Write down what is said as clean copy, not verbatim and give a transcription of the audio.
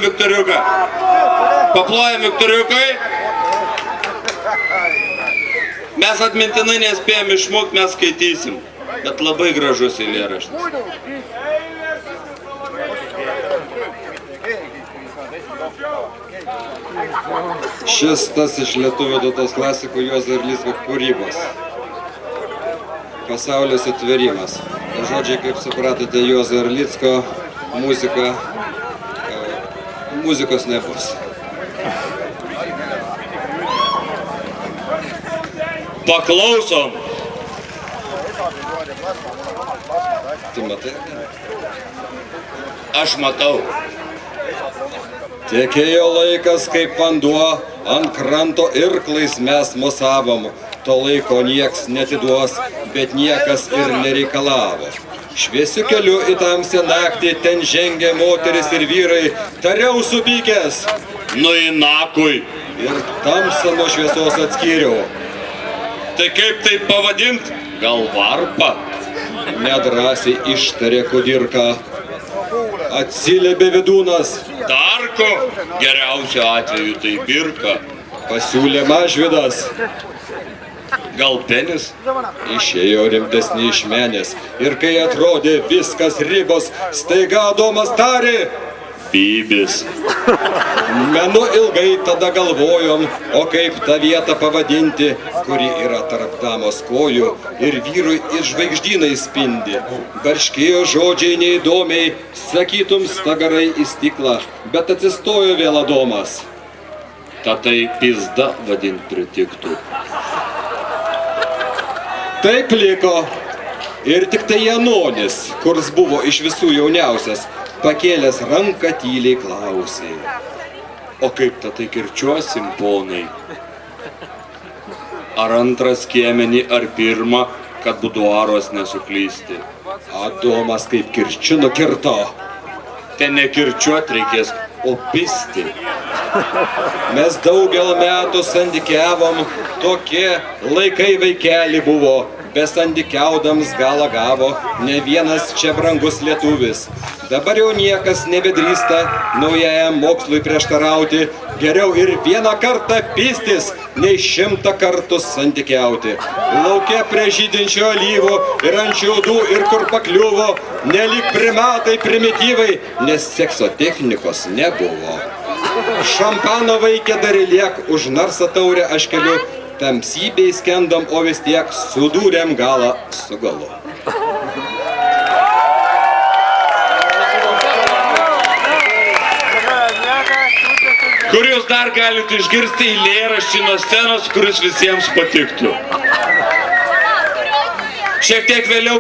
Viktoriuką. Paplojam Viktoriukai. Mes atmintinai nespėjom išmokti, mes skaitysim. Bet labai gražus eilėraštis. Šis tas iš lietuvių tautos klasikų Juozo Erlicko kūrybos. Pasaulio sutvėrimas. Žodžiai, kaip supratote, Juozo Erlicko muzikos nebus. Paklausom. Tu matai? Aš matau. Tekėjo laikas kaip vanduo, ant kranto irklais mes mosavom. To laiko nieks netiduos, bet niekas ir nereikalavo. Šviesiu keliu į tamsią naktį ten žengė moteris ir vyrai, tariau supykęs. Nu į nakui. Ir tamsą nuo šviesos atskyriau. Tai kaip tai pavadint? Gal varpa? Nedrąsiai ištarė kudirka. Atsiliepė vidūnas. Darko? Geriausiu atveju tai birka. Pasiūlė Mažvydas. Gal penis? Išėjo rimtesni iš menės. Ir kai atrodė viskas ribos, staiga Adomas tarė. Bybis. Menu ilgai tada galvojom, o kaip tą vietą pavadinti, kuri yra tarp damos kojų ir vyrui ir žvaigždynai spindi. Barškėjo žodžiai neįdomiai, sakytum stagarai į stiklą, bet atsistojo vėl Adomas. Tai pizda vadint pritiktų. Taip liko. Ir tik tai Janonis, kurs buvo iš visų jauniausias, pakėlęs ranką tyliai klausė. O kaip tai kirčiuosim, ponai? Ar antras skiemenį, ar pirmą, kad buduaros nesuklysti? Adomas kaip kirčiu nukirto. Ten nekirčiuot reikės, o pisti. Mes daugel metų santykiavom, tokie laikai vaikeli buvo. Besantykiaudams galą gavo ne vienas čia brangus lietuvis. Dabar jau niekas nebedrįsta naujajam mokslui prieštarauti. Geriau ir vieną kartą pistis, nei 100 kartų santykiauti. Lauke prie žydinčių alyvų ir ant šiaudų ir kur pakliuvo, nelik primatai primityvai, nes sekso technikos nebuvo. Šampano vaikė dar liek, už narsą taurę aš keliu. Tamsybei skendom, o vis tiek sudūrėm galą su galu. Kur jūs dar galite išgirsti eilėraštį nuo scenos, kuris visiems patiktų? Šiek tiek vėliau